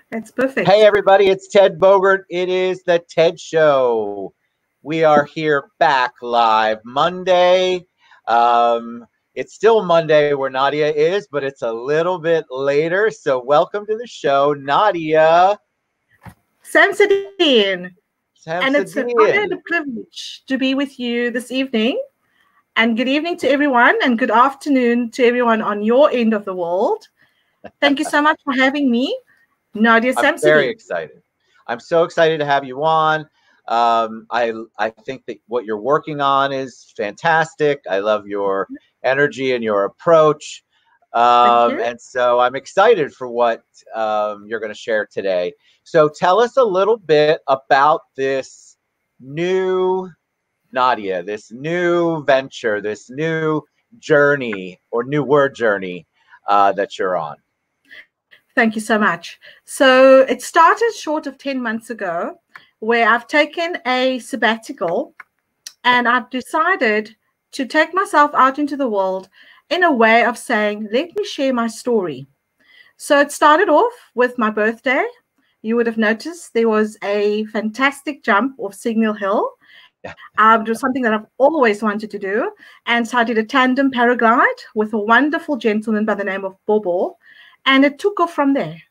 That's perfect. Hey, everybody, it's Ted Bogert. It is the Ted Show. We are here back live Monday. It's still Monday where Nadia is, but it's a little bit later. So welcome to the show, Nadia Samsodien. And it's an honor and Samsodien. a privilege to be with you this evening. And good evening to everyone, and good afternoon to everyone on your end of the world. Thank you so much for having me, Nadia I'm very Samsodien. excited. I'm so excited to have you on. I think that what you're working on is fantastic. I love your energy and your approach. Thank you. And so I'm excited for what you're going to share today. So tell us a little bit about this new Nadia, this new venture, this new journey or new word journey that you're on. Thank you so much. So it started short of 10 months ago, where I've taken a sabbatical and I've decided to take myself out into the world in a way of saying, let me share my story. So it started off with my birthday. You would have noticed there was a fantastic jump off Signal Hill. It was something that I've always wanted to do. And so I did a tandem paraglide with a wonderful gentleman by the name of Bobo. And it took off from there.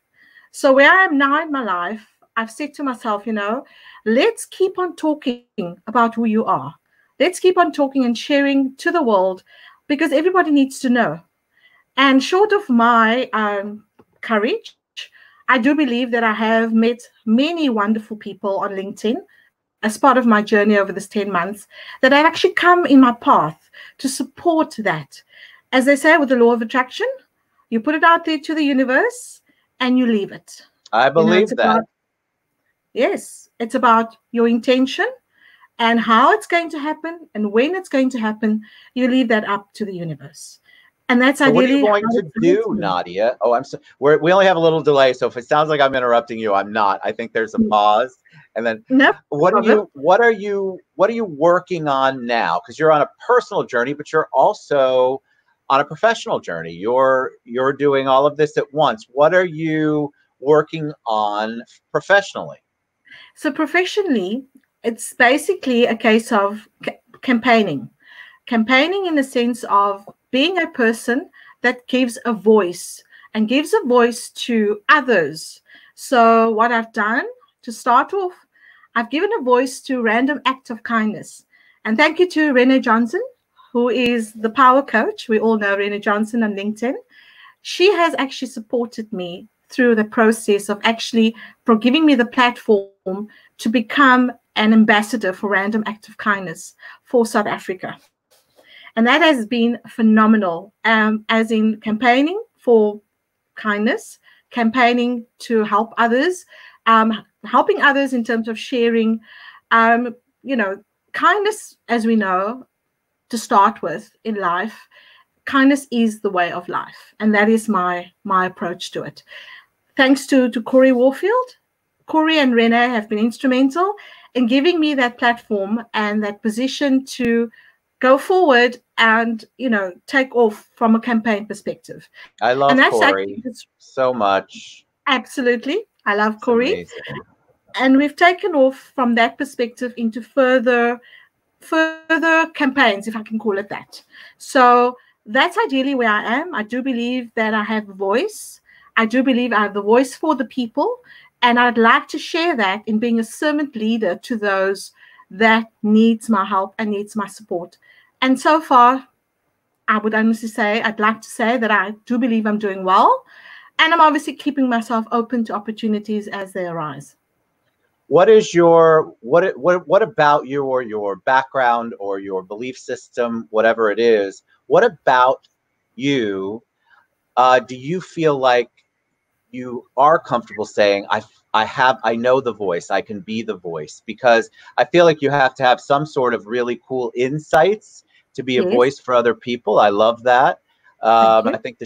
So where I am now in my life, I've said to myself, let's keep on talking about who you are. Let's keep on talking and sharing to the world, because everybody needs to know. And short of my courage, I do believe that I have met many wonderful people on LinkedIn as part of my journey over this 10 months that have actually come in my path to support that. As they say with the law of attraction, you put it out there to the universe and you leave it. I believe that. Yes, it's about your intention and how it's going to happen and when it's going to happen. You leave that up to the universe. And that's so ideally. what are you going to do, Nadia? Oh, I'm so we only have a little delay, so if it sounds like I'm interrupting you, I'm not. I think there's a pause, and then no what are you working on now? Because you're on a personal journey, but you're also on a professional journey. You're doing all of this at once. What are you working on professionally? So professionally, it's basically a case of campaigning in the sense of being a person that gives a voice and gives a voice to others. So what I've done to start off, I've given a voice to Random Act of Kindness. And thank you to Renee Johnson, who is the power coach. We all know Renee Johnson on LinkedIn. She has actually supported me through the process of actually giving me the platform to become an ambassador for Random Act of Kindness for South Africa. And that has been phenomenal, as in campaigning for kindness, campaigning to help others, helping others in terms of sharing, kindness, as we know, to start with in life. Kindness is the way of life. And that is my approach to it. Thanks to Corey Warfield. Corey and Renee have been instrumental in giving me that platform and that position to go forward and, take off from a campaign perspective. I love Corey so much. Absolutely. I love Corey. And we've taken off from that perspective into further campaigns, if I can call it that. So that's ideally where I am. I do believe that I have a voice. I do believe I have the voice for the people. And I'd like to share that in being a servant leader to those that needs my help and needs my support. And so far, I would honestly say, I'd like to say that I do believe I'm doing well. And I'm obviously keeping myself open to opportunities as they arise. What is what about you, or your background or your belief system, whatever it is, what about you do you feel like you are comfortable saying, I know the voice, I can be the voice? Because I feel like you have to have some sort of really cool insights to be a voice for other people. I love that. I think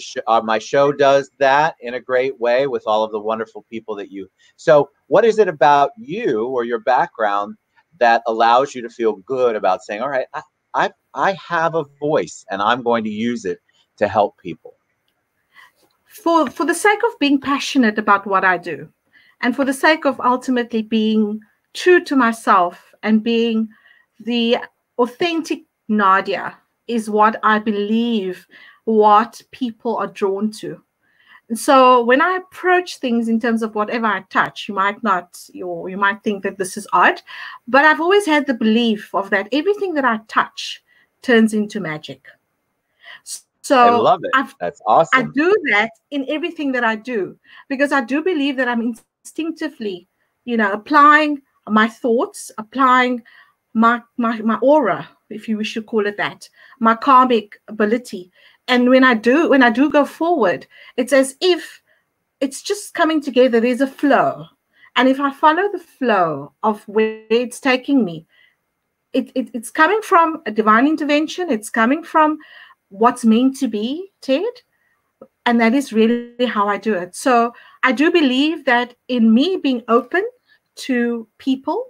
my show does that in a great way with all of the wonderful people that you. So what is it about you or your background that allows you to feel good about saying, all right, I have a voice and I'm going to use it to help people? for the sake of being passionate about what I do, and for the sake of ultimately being true to myself and being the authentic Nadia, is what I believe what people are drawn to. And so when I approach things in terms of whatever I touch, you might think that this is odd, but I've always had the belief of that everything that I touch turns into magic. So I love it. That's I awesome. do that in everything that I do, because I do believe that I'm instinctively, applying my thoughts, applying my aura, if you wish to call it that, my karmic ability. And when I do go forward, it's as if it's just coming together. There's a flow. And if I follow the flow of where it's taking me, it's coming from a divine intervention. It's coming from what's meant to be, Ted. And that is really how I do it. So I do believe that in me being open to people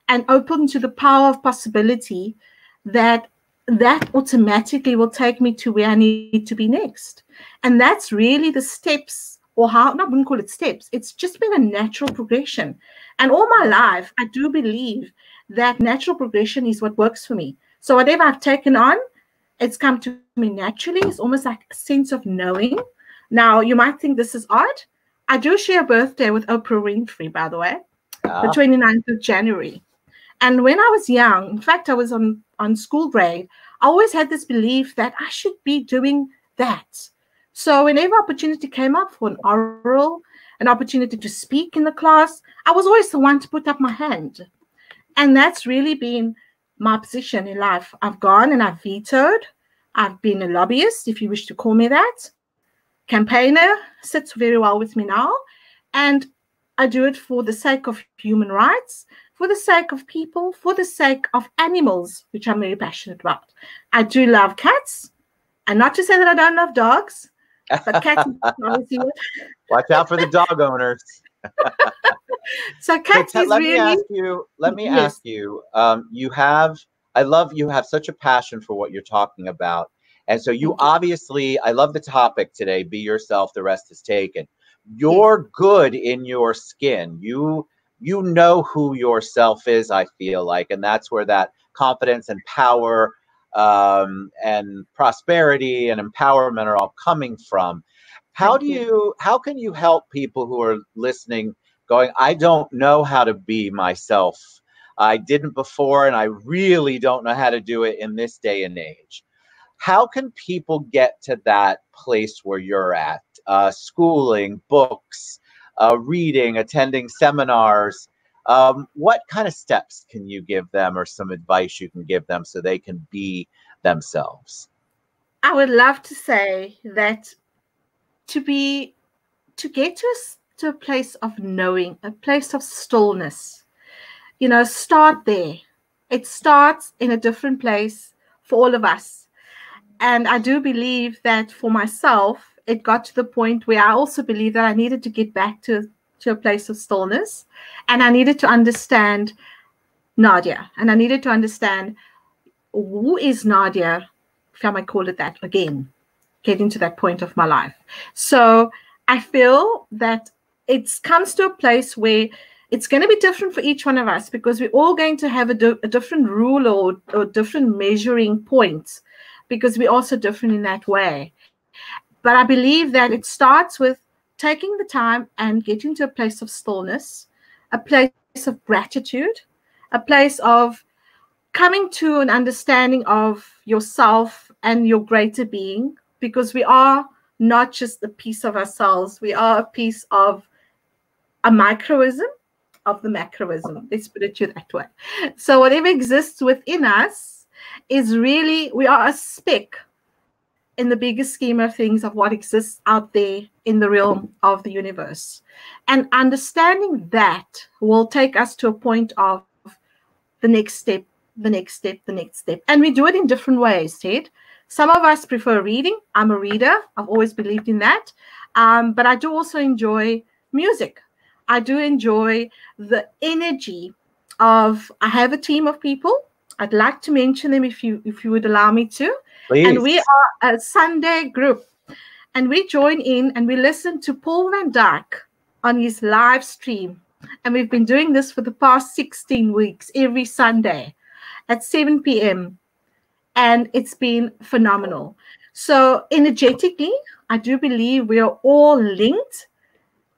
and open to the power of possibility, that automatically will take me to where I need to be next. And that's really the steps, or how, I wouldn't call it steps. It's just been a natural progression. And all my life, I do believe that natural progression is what works for me. So whatever I've taken on, it's come to me naturally. It's almost like a sense of knowing. Now, you might think this is odd. I do share a birthday with Oprah Winfrey, by the way, the 29th of January. And when I was young, in fact, I was on school grade, I always had this belief that I should be doing that. So whenever opportunity came up for an oral, an opportunity to speak in the class, I was always the one to put up my hand. And that's really been my position in life. I've gone and I've vetoed. I've been a lobbyist, if you wish to call me that. Campaigner sits very well with me now. And I do it for the sake of human rights, for the sake of people, for the sake of animals, which I'm very passionate about. I do love cats. And not to say that I don't love dogs, but cats obviously. Watch out for the dog owners. So cats is really. Let me ask you. You have such a passion for what you're talking about, and so you obviously. I love the topic today. Be yourself. The rest is taken. You're good in your skin. You know who yourself is. I feel like, and that's where that confidence and power, and prosperity and empowerment are all coming from. How can you help people who are listening going, I don't know how to be myself. I didn't before, and I really don't know how to do it in this day and age. How can people get to that place where you're at? Schooling, books, reading, attending seminars. What kind of steps can you give them, or some advice you can give them so they can be themselves? I would love to say that to get to a place of knowing, a place of stillness, start there. It starts in a different place for all of us. And I do believe that for myself, it got to the point where I also believe that I needed to get back to a place of stillness. And I needed to understand Nadia. And I needed to understand who is Nadia, if I might call it that again, getting to that point of my life. So I feel that it comes to a place where it's going to be different for each one of us, because we're all going to have a different rule or different measuring points, because we're also different in that way. But I believe that it starts with taking the time and getting to a place of stillness, a place of gratitude, a place of coming to an understanding of yourself and your greater being, because we are not just a piece of ourselves. We are a piece of a microism of the macroism. Let's put it that way. So whatever exists within us is really, we are a speck in the bigger scheme of things of what exists out there in the realm of the universe. And understanding that will take us to a point of the next step, the next step, the next step. And we do it in different ways, Ted. Some of us prefer reading. I'm a reader. I've always believed in that. But I do also enjoy music. I do enjoy the energy of, I have a team of people. I'd like to mention them if you would allow me to. Please. And we are a Sunday group. and we join in and we listen to Paul van Dyk on his live stream. And we've been doing this for the past 16 weeks, every Sunday at 7 p.m. And it's been phenomenal. So energetically, I do believe we are all linked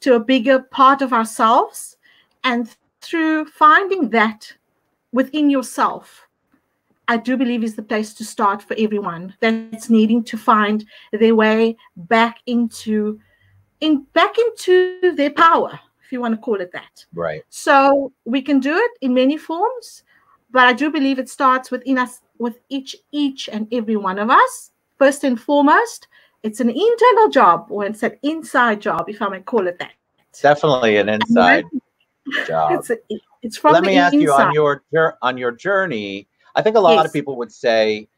to a bigger part of ourselves. And through finding that within yourself, I do believe is the place to start for everyone that's needing to find their way back into their power, if you want to call it that. Right. So we can do it in many forms, but I do believe it starts within us, with each and every one of us. First and foremost, it's an internal job, or it's an inside job, if I may call it that. Definitely an inside job. It's from Let the me ask you, inside. on your journey, I think a lot of people would say,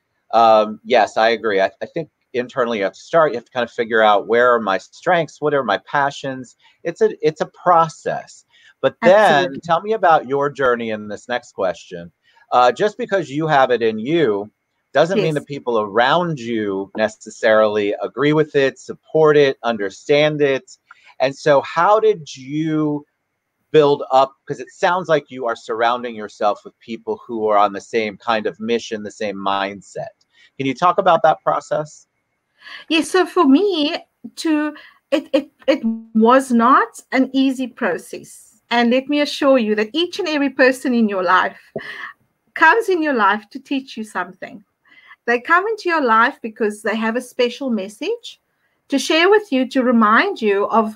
yes, I agree. I think internally you have to start. You have to kind of figure out, where are my strengths? What are my passions? It's a process. But then tell me about your journey in this next question. Just because you have it in you doesn't mean the people around you necessarily agree with it, support it, understand it. And so how did you build up, because it sounds like you are surrounding yourself with people who are on the same kind of mission, the same mindset. Can you talk about that process? Yes, so for me, it was not an easy process. And let me assure you that each and every person in your life comes in your life to teach you something. They come into your life because they have a special message to share with you, to remind you of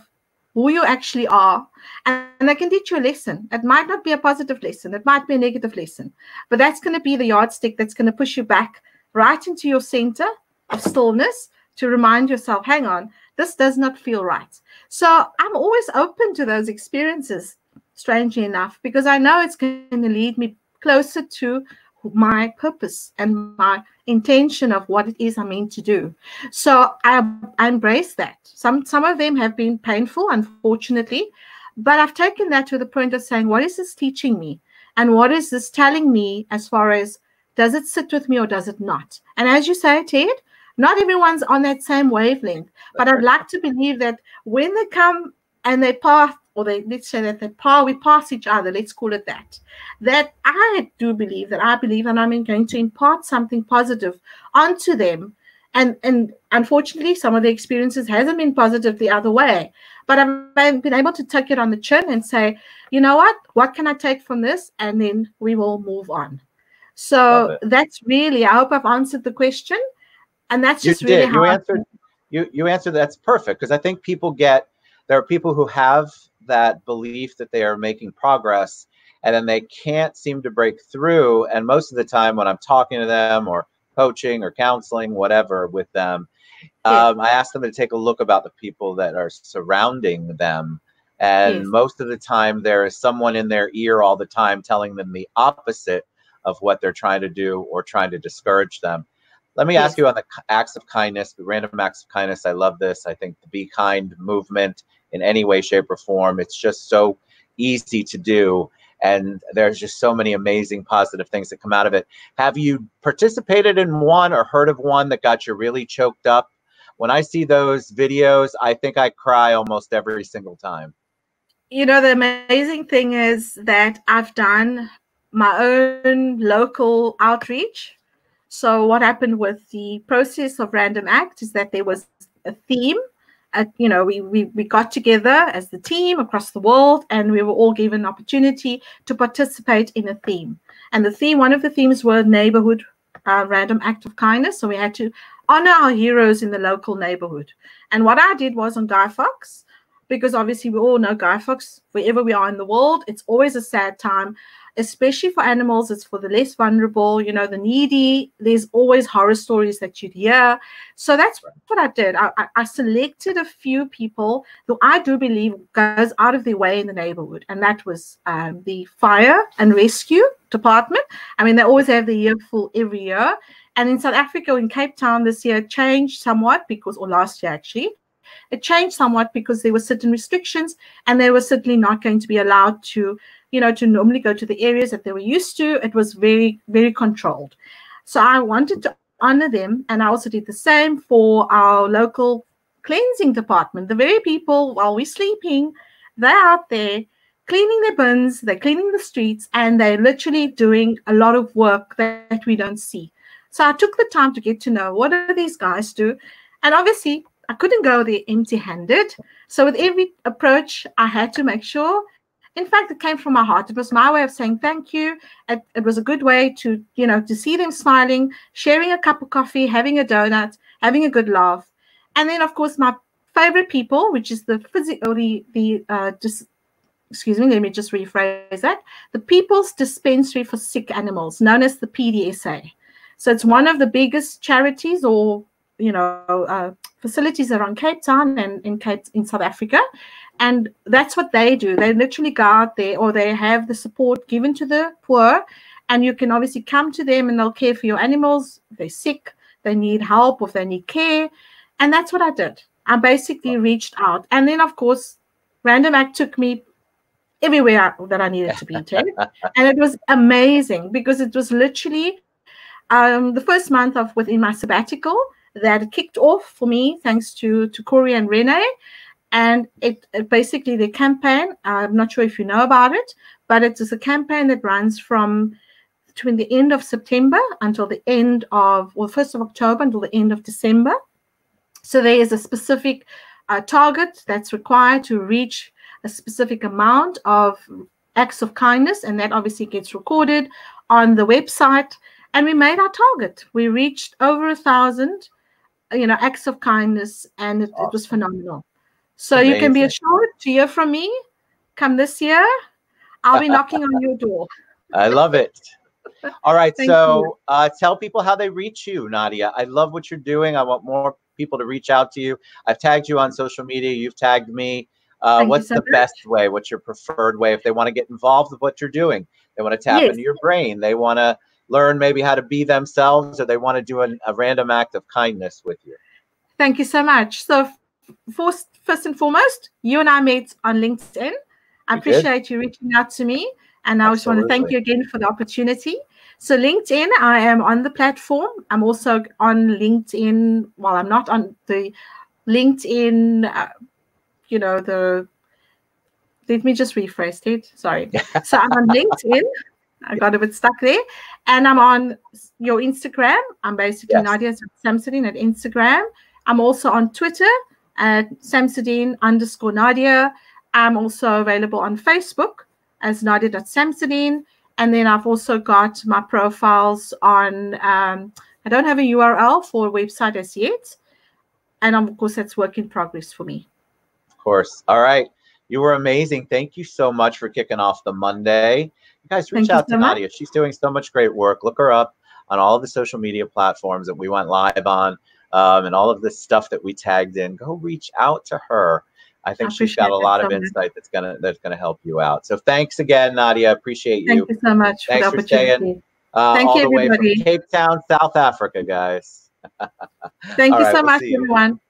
who you actually are. And they can teach you a lesson. It might not be a positive lesson. It might be a negative lesson. But that's going to be the yardstick that's going to push you back right into your center of stillness, to remind yourself, hang on, this does not feel right. So I'm always open to those experiences, strangely enough, because I know it's going to lead me closer to my purpose and my intention of what it is I'm meant to do. So I embrace that. Some of them have been painful, unfortunately, but I've taken that to the point of saying, what is this teaching me? And what is this telling me, as far as, does it sit with me or does it not? And as you say, Ted, not everyone's on that same wavelength, but I'd like to believe that when they come and they pass, or let's say that we pass each other, let's call it that, that I believe that I'm going to impart something positive onto them. And unfortunately, some of the experiences hasn't been positive the other way, but I've been able to take it on the chin and say, you know what can I take from this? And then we will move on. So that's really, I hope I've answered the question. And that's just really how you answered. That's perfect, because I think there are people who have that belief that they are making progress, and then they can't seem to break through. And most of the time when I'm talking to them or coaching or counseling, whatever, with them, I ask them to take a look about the people that are surrounding them. And most of the time there is someone in their ear all the time telling them the opposite of what they're trying to do or trying to discourage them. Let me ask you on the acts of kindness, the random acts of kindness. I love this. I think the Be Kind movement, in any way, shape, or form, it's just so easy to do. And there's just so many amazing positive things that come out of it. Have you participated in one or heard of one that got you really choked up? When I see those videos, I think I cry almost every single time. You know, the amazing thing is that I've done my own local outreach. So what happened with the process of Random Act is that there was a theme. We got together as the team across the world, and we were all given an opportunity to participate in a theme. And one of the themes were neighborhood random act of kindness. So we had to honor our heroes in the local neighborhood. And what I did was on Guy Fawkes, because obviously we all know Guy Fawkes, wherever we are in the world, it's always a sad time, especially for animals. It's for the less vulnerable, the needy. There's always horror stories that you'd hear. So that's what I did. I selected a few people who I do believe goes out of their way in the neighborhood. And that was the fire and rescue department. I mean, they always have the year full every year. And in South Africa, in Cape Town this year, changed somewhat or last year actually, it changed somewhat because there were certain restrictions, and they were certainly not going to be allowed to normally go to the areas that they were used to. It was very, very controlled. So I wanted to honor them, and I also did the same for our local cleansing department. The very people, while we're sleeping, they're out there cleaning their bins, they're cleaning the streets, and they're literally doing a lot of work that we don't see. So I took the time to get to know what do these guys do. And obviously, I couldn't go there empty-handed. So with every approach, I had to make sure. In fact, it came from my heart. It was my way of saying thank you. It was a good way to, to see them smiling, sharing a cup of coffee, having a donut, having a good laugh. And then, of course, my favorite people, which is excuse me, let me just rephrase that. The People's Dispensary for Sick Animals, known as the PDSA. So it's one of the biggest charities or, facilities around Cape Town and in South Africa. And that's what they do. They literally go out there, or they have the support given to the poor. And you can obviously come to them and they'll care for your animals. If they're sick, they need help, or if they need care. And that's what I did. I basically reached out. And then, of course, Random Act took me everywhere that I needed to be, Ted. And it was amazing because it was literally the first month of within my sabbatical that kicked off for me, thanks to Corey and Renee. And it basically, the campaign, I'm not sure if you know about it, but it is a campaign that runs from between the end of September until the end of, 1st of October until the end of December. So there is a specific target that's required to reach a specific amount of acts of kindness, and that obviously gets recorded on the website. And we made our target. We reached over 1,000, acts of kindness, and it was phenomenal. So you can be assured to hear from me. Come this year, I'll be knocking on your door. I love it. All right, so tell people how they reach you, Nadia. I love what you're doing. I want more people to reach out to you. I've tagged you on social media. You've tagged me. What's the best way? What's your preferred way if they want to get involved with what you're doing? They want to tap into your brain. They want to learn maybe how to be themselves, or they want to do a random act of kindness with you. Thank you so much. So first and foremost, you and I met on LinkedIn. I appreciate you reaching out to me. And I just want to thank you again for the opportunity. So LinkedIn, I am on the platform. I'm also on LinkedIn. Well, I'm not on the LinkedIn, let me just rephrase it. Sorry. So I'm on LinkedIn. I got a bit stuck there. And I'm on your Instagram. I'm basically Nadia Samsodien at Instagram. I'm also on Twitter at Samsodien_Nadia. I'm also available on Facebook as Nadia.Samsodien. And then I've also got my profiles on, I don't have a URL for a website as yet. And of course, that's work in progress for me. Of course. All right. You were amazing. Thank you so much for kicking off the Monday. You guys reach out to Nadia. She's doing so much great work. Look her up on all of the social media platforms that we went live on, and all of this stuff that we tagged in. Go reach out to her. I think she's got a lot of insight that's gonna help you out. So thanks again, Nadia. Appreciate you. Thank you so much. Thanks for staying all the way from Cape Town, South Africa, guys. Thank you so much, everyone.